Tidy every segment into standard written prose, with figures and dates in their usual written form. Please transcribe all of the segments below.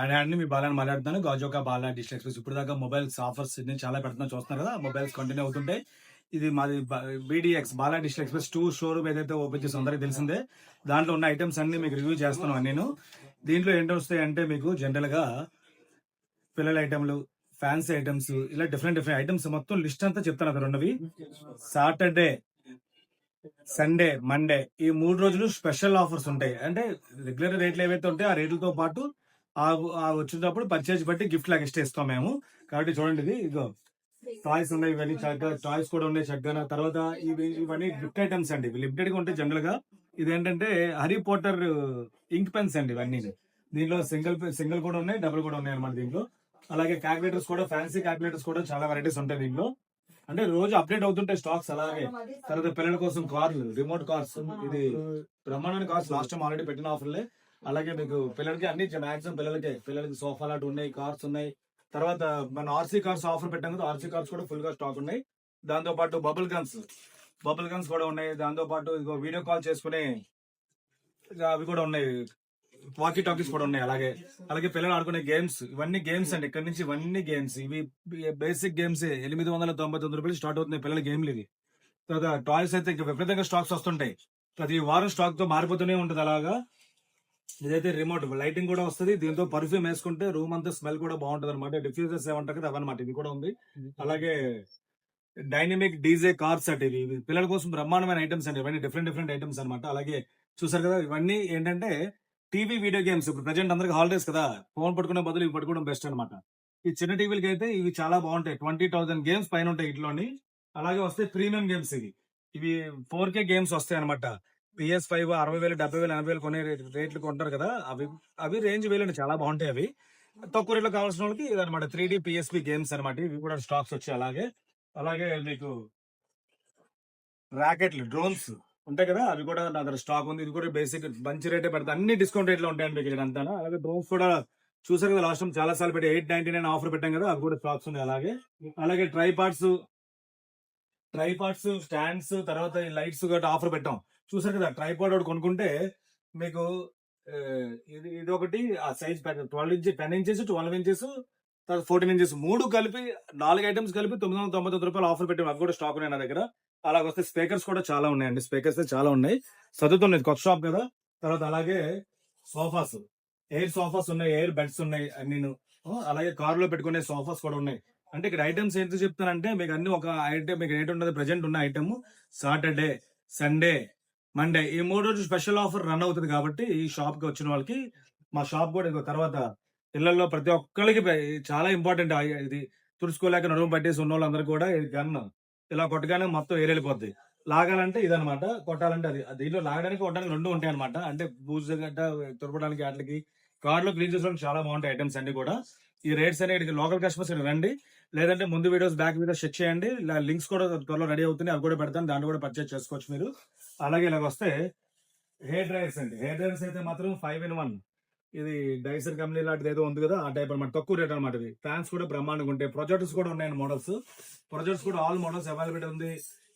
And మీ బాలాని మాట్లాడుతున్నాను. గాజోకా Bala digital express. ఇప్పటిదాకా mobiles offers చాలా పెడుతున్నా చూస్తున్నారు కదా! మొబైల్స్ కంటిన్యూ అవుతుంటాయి. ఇది మాది బీడీఎక్స్ బాలా డిజిటల్ ఎక్స్‌ప్రెస్ 2 షోరూమ్ ఏదైతే ఓపెన్ చేసి అందరికీ తెలిసిందే. దాంట్లో ఉన్న ఐటమ్స్ అన్ని మీకు రివ్యూ చేస్తున్నాను నేను. దీంట్లో ఏంటొస్తాయంటే మీకు జనరల్‌గా పిల్లల ఐటెమ్‌లు, ఫ్యాన్సీ ఐటమ్స్ ఇలా డిఫరెంట్ డిఫరెంట్ ఐటమ్స్ మొత్తం లిస్ట్ అంతా చెప్తాను అక్కడ ఉన్నవి. సాటర్డే, సండే, మండే ఈ 3 రోజులు స్పెషల్ ఆఫర్స్ ఉంటాయి. అంటే రెగ్యులర్ రేట్లు ఏవైతే ఉంటాయో ఆ రేట్లతో పాటు వచ్చేటప్పుడు పర్చేజ్ బట్టి గిఫ్ట్ లాగా ఇస్తాం మేము. కాబట్టి చూడండి ఇదిగో టాయ్స్ ఉన్నాయి. ఇవన్నీ చక్కగా టాయ్స్ కూడా ఉన్నాయి చక్కగా. తర్వాత ఇవన్నీ గిఫ్ట్ ఐటమ్స్ అండి. ఇవి లిమిటెడ్ గా ఉంటాయి జనరల్ గా. ఇదేంటంటే హరీ పోటర్ ఇంక్ పెన్స్ అండి ఇవన్నీ. దీనిలో సింగిల్ కూడా ఉన్నాయి, డబుల్ కూడా ఉన్నాయి అనమాట దీంట్లో. అలాగే క్యాలిక్యులేటర్స్ కూడా, ఫ్యాన్సీ క్యాలిక్యులేటర్స్ కూడా చాలా వెరైటీస్ ఉంటాయి దీంట్లో. అంటే రోజు అప్డేట్ అవుతుంటాయి స్టాక్స్. అలాగే తర్వాత పిల్లల కోసం కార్లు, రిమోట్ కార్స్, ఇది బ్రహ్మాండమైన కార్స్ లాస్ట్ టైం ఆల్రెడీ పెట్టిన ఆఫర్లే. అలాగే మీకు పిల్లలకి అన్ని మాక్సిమం పిల్లలకి సోఫా లాంటి ఉన్నాయి, కార్స్ ఉన్నాయి. తర్వాత మన ఆర్సీ కార్స్ ఆఫర్ పెట్టాం కదా, ఆర్సీ కార్స్ కూడా ఫుల్ గా స్టాక్ ఉన్నాయి. దాంతో పాటు బబుల్ గన్స్ కూడా ఉన్నాయి. దాంతో పాటు ఇదిగో వీడియో కాల్ చేసుకునే అవి కూడా ఉన్నాయి, వాకీ టాకీస్ కూడా ఉన్నాయి. అలాగే పిల్లలు ఆడుకునే గేమ్స్, ఇవన్నీ గేమ్స్ అండి. ఇక్కడ నుంచి ఇవన్నీ గేమ్స్. ఇవి బేసిక్ గేమ్స్ 899 రూపాయలు స్టార్ట్ అవుతున్నాయి పిల్లల గేమ్లు ఇవి. తర్వాత టాయ్స్ అయితే ఇంకా విపరీతంగా స్టాక్స్ వస్తుంటాయి. ప్రతి వారం స్టాక్ తో మారిపోతూనే ఉంటుంది. అలాగా ఇదైతే రిమోట్ లైటింగ్ కూడా వస్తుంది. దీంతో పర్ఫ్యూమ్ వేసుకుంటే రూమ్ అంతా స్మెల్ కూడా బాగుంటది అనమాట. డిఫ్యూజర్స్ ఏమంటారు కదా అవన్నమాట, ఇది కూడా ఉంది. అలాగే డైనమిక్ డీజే కార్స్ అంటే ఇవి పిల్లల కోసం బ్రహ్మాండమైన ఐటమ్స్ అండి. ఇవన్నీ డిఫరెంట్ ఐటమ్స్ అనమాట. అలాగే చూసారు కదా, ఇవన్నీ ఏంటంటే టీవీ వీడియో గేమ్స్. ఇప్పుడు ప్రజెంట్ అందరికి హాలిడేస్ కదా, ఫోన్ పట్టుకునే బదులు ఇవి పట్టుకోవడం బెస్ట్ అనమాట. ఈ చిన్న టీవీలకి అయితే ఇవి చాలా బాగుంటాయి. 20,000 గేమ్స్ పైన ఉంటాయి ఇట్లోని. అలాగే వస్తే ప్రీమియం గేమ్స్ ఇవి 4K గేమ్స్ వస్తాయి అనమాట. PS5 60,000, 70,000, 80,000 కొనే రేట్లు కొంటారు కదా, అవి రేంజ్ వేలండి, చాలా బాగుంటాయి అవి. తక్కువ రేట్లో కావాల్సిన వాళ్ళకి ఇదనమాట 3D PSP గేమ్స్ అనమాట. ఇవి కూడా స్టాక్స్ వచ్చాయి. అలాగే మీకు రాకెట్లు, డ్రోన్స్ ఉంటాయి కదా, అవి కూడా నా దగ్గర స్టాక్ ఉంది. ఇది కూడా బేసిక్ మంచి రేటే పెడతా, అన్ని డిస్కౌంట్ రేట్లో ఉంటాయండి మీకు అంతా. అలాగే డ్రోన్స్ కూడా చూసారు కదా, లాస్ట్ టైం చాలా సార్లు పెట్టి 899 ఆఫర్ పెట్టాం కదా, అవి కూడా స్టాక్స్ ఉన్నాయి. అలాగే ట్రైపాడ్స్, స్టాండ్స్, తర్వాత ఈ లైట్స్ కూడా ఆఫర్ పెట్టాం. చూసారు కదా, ట్రైపాడ్ ఒకటి కొనుక్కుంటే మీకు ఇది ఒకటి ఆ సైజ్ 12 ఇంచెస్, 10 ఇంచెస్, 12 ఇంచెస్, తర్వాత 14 ఇంచెస్, 3 కలిపి 4 ఐటమ్స్ కలిపి 999 రూపాయలు ఆఫర్ పెట్టాం. అవి కూడా స్టాక్ ఉన్నాయి నా దగ్గర. అలాగొస్తే స్పీకర్స్ కూడా చాలా ఉన్నాయండి. స్పీకర్స్ చాలా ఉన్నాయి. చదువుతున్నాయి, కొత్త షాప్ కదా. తర్వాత అలాగే సోఫాస్, ఎయిర్ సోఫాస్ ఉన్నాయి, ఎయిర్ బెడ్స్ ఉన్నాయి అన్ని. అలాగే కార్ లో పెట్టుకునే సోఫాస్ కూడా ఉన్నాయి. అంటే ఇక్కడ ఐటమ్స్ ఏంటో చెప్తానంటే మీకు అన్ని ఒక ఐటమ్ మీకు ఏంటి ఉండదు. ప్రెజెంట్ ఉన్న ఐటమ్ సాటర్డే, సండే, మండే ఈ 3 రోజులు స్పెషల్ ఆఫర్ రన్ అవుతుంది. కాబట్టి ఈ షాప్ కి వచ్చిన వాళ్ళకి మా షాప్ కూడా ఇదిగో. తర్వాత పిల్లల్లో ప్రతి ఒక్కరికి చాలా ఇంపార్టెంట్ ఇది. తుడుచుకోలేక నడుము పట్టేసి ఉన్న వాళ్ళందరూ కూడా ఇది గన్ ఇలా కొట్టగానే మొత్తం ఏరెళ్ళిపోద్ది. లాగాలంటే ఇదనమాట, కొట్టాలంటే అది. దీంట్లో లాగడానికి కొట్టడానికి 2 ఉంటాయి అనమాట. అంటే బూజు గడ్డ తుడపడానికి వాటికి, కార్లో క్లీన్ చేసుకోవడానికి చాలా బాగుంటాయి ఐటమ్స్ అన్ని కూడా. ఈ రేట్స్ అనేవి లోకల్ కస్టమర్స్ రండి, లేదంటే ముందు వీడియోస్ బ్యాక్ వీడియోస్ చెక్ చేయండి. లింక్స్ కూడా త్వరలో రెడీ అవుతున్నాయి, అవి కూడా పెడతాను, దాంట్లో కూడా పర్చేస్ చేసుకోవచ్చు మీరు. అలాగే ఇలాగ వస్తే హెయిర్ డ్రైయర్స్ అండి. హెయిర్ డ్రైయర్స్ అయితే మాత్రం 5 in 1. ఇది డైసర్ కంపెనీ లాంటిది ఏదో ఉంది కదా, ఆ టైప్ అనమాట. తక్కువ రేట్ అనమాట. ఇది ఫ్యాన్స్ కూడా బ్రహ్మాండంగా ఉంటాయి. ప్రొజెక్టర్స్ కూడా ఉన్నాయండి, మోడల్స్. ప్రొజెక్టర్స్ కూడా ఆల్ మోడల్స్ అవైలబిలిటీ ఉంది.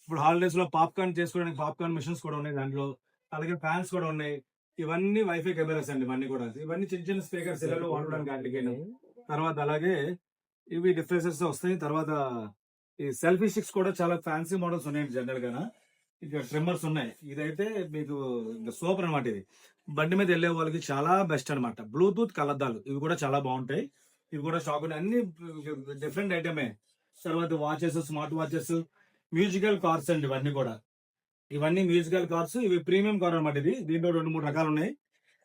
ఇప్పుడు హాలిడేస్ లో పాప్కార్న్ చేసుకోవడానికి పాప్కార్న్ మిషన్స్ కూడా ఉన్నాయి దాంట్లో. అలాగే ఫ్యాన్స్ కూడా ఉన్నాయి. ఇవన్నీ వైఫై కెమెరాస్ అండి. ఇవన్నీ కూడా ఇవన్నీ చిన్న చిన్న స్పీకర్స్ ఇళ్ళలో వాడడానికి వాటికి. తర్వాత అలాగే ఇవి డిఫరెన్సెస్ వస్తాయి. తర్వాత ఈ సెల్ఫీ స్టిక్స్ కూడా చాలా ఫ్యాన్సీ మోడల్స్ ఉన్నాయండి జనరల్ గా. ఇక్కడ ట్రిమ్మర్స్ ఉన్నాయి. ఇదైతే మీకు సూపర్ అనమాట. ఇది బండి మీద వెళ్ళే వాళ్ళకి చాలా బెస్ట్ అనమాట. బ్లూటూత్ కలద్దాలు ఇవి కూడా చాలా బాగుంటాయి. ఇవి కూడా స్టాక్ ఉన్నాయి. అన్ని డిఫరెంట్ ఐటమే. తర్వాత watches, smart watches, musical cars అండి ఇవన్నీ మ్యూజికల్ కార్స్. ఇవి ప్రీమియం కార్ అనమాట. దీంట్లో 2-3 రకాలు ఉన్నాయి.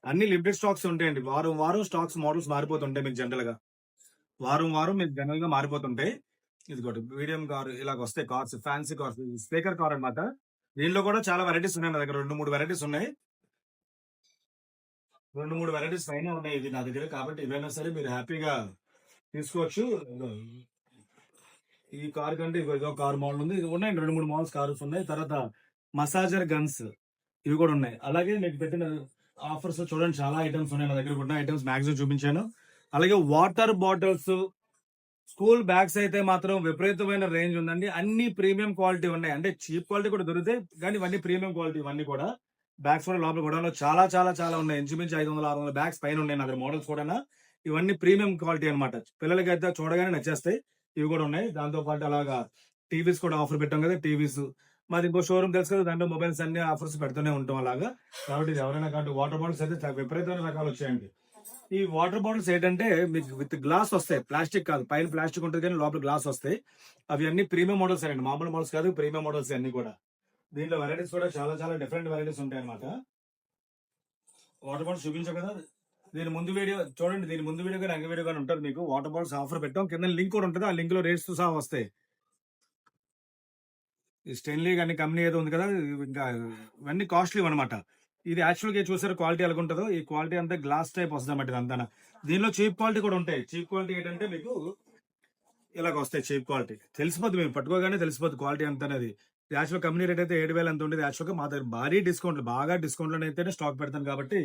అన్ని లిమిటెడ్ స్టాక్స్ ఉంటాయండి. వారం స్టాక్స్ మోడల్స్ మారిపోతుంటాయి మీకు జనరల్ గా. వారం మీకు జనరల్ గా మారిపోతుంటాయి. ఇదిగోటి మీడియం కార్ ఇలాగ వస్తాయి cars, fancy cars, speaker car అనమాట. దీనిలో కూడా చాలా వెరైటీస్ ఉన్నాయి నా దగ్గర. 2-3 వెరైటీస్ ఉన్నాయి. 2-3 వెరైటీస్ పైన ఉన్నాయి ఇది నా దగ్గర. కాబట్టి ఇవైనా సరే మీరు హ్యాపీగా తీసుకోవచ్చు. ఈ కార్ కంటే ఇదో కార్ మోడల్ ఉంది. ఇది ఉన్నాయి 2-3 మోడల్స్ కార్స్ ఉన్నాయి. తర్వాత మసాజర్ గన్స్ ఇవి కూడా ఉన్నాయి. అలాగే మీకు పెట్టిన ఆఫర్స్ చూడండి, చాలా ఐటమ్స్ ఉన్నాయి నా దగ్గర. ఉన్న ఐటమ్స్ మాక్సిమం చూపించాను. అలాగే వాటర్ బాటిల్స్, స్కూల్ బ్యాగ్స్ అయితే మాత్రం విపరీతమైన రేంజ్ ఉందండి. అన్ని ప్రీమియం క్వాలిటీ ఉన్నాయి. అంటే చీప్ క్వాలిటీ కూడా దొరుకుతాయి, కానీ ఇవన్నీ ప్రీమియం క్వాలిటీ. ఇవన్నీ కూడా బ్యాగ్స్ కూడా లోపల గొడవలో చాలా చాలా చాలా ఉన్నాయి. ఇంచుమించు 500-600 బ్యాగ్స్ పైన ఉన్నాయి నా దగ్గర మోడల్స్ కూడా. ఇవన్నీ ప్రీమియం క్వాలిటీ అనమాట. పిల్లలకి అయితే చూడగానే నచ్చేస్తాయి. ఇవి కూడా ఉన్నాయి. దాంతో పాటు అలాగా టీవీస్ కూడా ఆఫర్ పెట్టాం కదా, టీవీస్. మాది ఇంకో షోరూమ్ తెలుసు కదా, దాంట్లో మొబైల్స్ అన్ని ఆఫర్స్ పెడుతూనే ఉంటాం అలాగా. కాబట్టి ఇది ఎవరైనా కాబట్టి వాటర్ బాటిల్స్ అయితే చాలా విపరీతమైన రకాలు వచ్చాయండి. ఈ వాటర్ బాటిల్స్ ఏంటంటే మీకు విత్ గ్లాస్ వస్తాయి, ప్లాస్టిక్ కాదు. పైన ప్లాస్టిక్ ఉంటుంది కానీ లోపల గ్లాస్ వస్తాయి. అవి అన్ని ప్రీమియం మోడల్స్ అండి, మామూలు మోడల్స్ కాదు, ప్రీమియం మోడల్స్ అన్ని కూడా. దీంట్లో వెరైటీస్ కూడా చాలా చాలా డిఫరెంట్ వెరైటీస్ ఉంటాయి అనమాట. వాటర్ బాటిల్స్ చూపించాం కదా, దీని ముందు వీడియో చూడండి. దీని ముందు వీడియో కానీ అంగ వీడియో కానీ ఉంటుంది మీకు. వాటర్ బాటిల్స్ ఆఫర్ పెట్టాం, కింద లింక్ కూడా ఉంటుంది. ఆ లింక్ లో రేట్స్ సహా వస్తాయి. ఈ స్టెన్లీ కానీ కంపెనీ ఏదో ఉంది కదా, ఇంకా ఇవన్నీ కాస్ట్లీ అనమాట. ఇది యాక్చువల్గా చూసారు క్వాలిటీ ఎలా ఉంటుందో, ఈ క్వాలిటీ అంతా గ్లాస్ టైప్ వస్తుంది అన్నమాట ఇదంతా. దీనిలో చీప్ క్వాలిటీ కూడా ఉంటాయి. చీప్ క్వాలిటీ ఏంటంటే మీకు ఇలాగ వస్తాయి. చీప్ క్వాలిటీ తెలిసిపోద్ది, మేము పట్టుకోగానే తెలిసిపోద్ది క్వాలిటీ ఎంత అనేది. యాక్చువల్ కంపెనీ రేట్ అయితే 7,000 ఎంత ఉండేది. యాక్చువల్గా మా దగ్గర భారీ డిస్కౌంట్లు, బాగా డిస్కౌంట్లో అయితేనే స్టాక్ పెడతాను కాబట్టి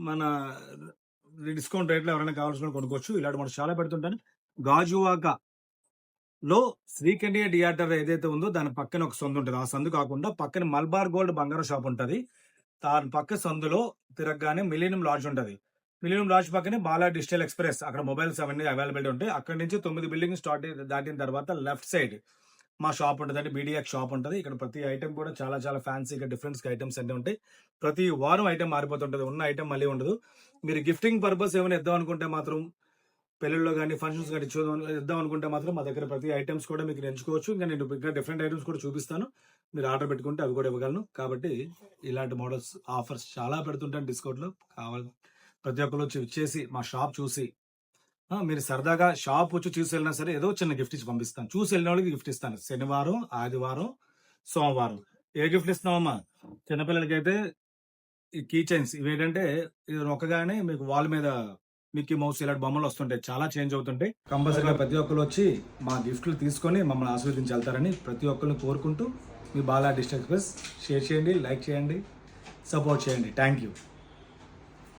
మన డిస్కౌంట్ రేట్లో ఎవరైనా కావాల్సిన కొనుక్కోవచ్చు. ఇలాంటి మనం చాలా పెడుతుంటాను. గాజువాక లో శ్రీకండియ థియేటర్ ఏదైతే ఉందో దాని పక్కన ఒక సందు ఉంటుంది. ఆ సందు కాకుండా పక్కన మల్బార్ గోల్డ్ బంగారం షాప్ ఉంటుంది. దాని పక్క సందులో తిరగగానే మిలీనియం లాడ్జ్ ఉంటుంది. మిలీనియం లాడ్జ్ పక్కనే బాలా డిజిటల్ ఎక్స్ప్రెస్, అక్కడ మొబైల్స్ అవన్నీ అవైలబిలిటీ ఉంటాయి. అక్కడ నుంచి 9 బిల్డింగ్ స్టార్ట్ దాటిన తర్వాత లెఫ్ట్ సైడ్ మా షాప్ ఉంటుంది, అంటే బీడీఎక్స్ షాప్ ఉంటుంది. ఇక్కడ ప్రతి ఐటమ్ కూడా చాలా చాలా ఫ్యాన్సీగా డిఫరెంట్ ఐటమ్స్ అన్నీ ఉంటాయి. ప్రతి వారం ఐటమ్ మారిపోతుంటుంది, ఉన్న ఐటమ్ మళ్ళీ ఉండదు. మీరు గిఫ్టింగ్ పర్పస్ ఏమైనా ఇద్దాం అనుకుంటే మాత్రం, పెళ్ళిళ్ళలో కానీ ఫంక్షన్స్ కానీ ఇద్దాం అనుకుంటే మాత్రం మా దగ్గర ప్రతి ఐటమ్స్ కూడా మీకు ఎంచుకోవచ్చు. ఇంకా నేను ఇంకా డిఫరెంట్ ఐటమ్స్ కూడా చూపిస్తాను. మీరు ఆర్డర్ పెట్టుకుంటే అవి కూడా ఇవ్వగలను. కాబట్టి ఇలాంటి మోడల్స్ ఆఫర్స్ చాలా పెడుతుంటాను డిస్కౌంట్లో. కావాలి ప్రతి ఒక్కరు చేసి మా షాప్ చూసి మీరు సరదాగా షాప్ వచ్చి చూసి వెళ్ళినా సరే ఏదో చిన్న గిఫ్ట్ ఇచ్చి పంపిస్తాను. చూసి వెళ్ళిన వాళ్ళకి గిఫ్ట్ ఇస్తాను. శనివారం, ఆదివారం, సోమవారం. ఏ గిఫ్ట్ ఇస్తున్నామమ్మా? చిన్నపిల్లలకి అయితే ఈ కీ చైన్స్. ఇవేంటంటే ఇది నొక్కగానే మీకు వాల్ మీద మిక్కీ మౌస్ ఇలాంటి బొమ్మలు వస్తుంటాయి, చాలా చేంజ్ అవుతుంటాయి. కంపల్సరీగా ప్రతి ఒక్కరు వచ్చి మా గిఫ్ట్లు తీసుకొని మమ్మల్ని ఆశీర్వదించి వెళ్తారని ప్రతి ఒక్కరిని కోరుకుంటూ, మీ బాలా డిజిటల్ ఎక్స్ప్రెస్ షేర్ చేయండి, లైక్ చేయండి, సపోర్ట్ చేయండి. Thank you.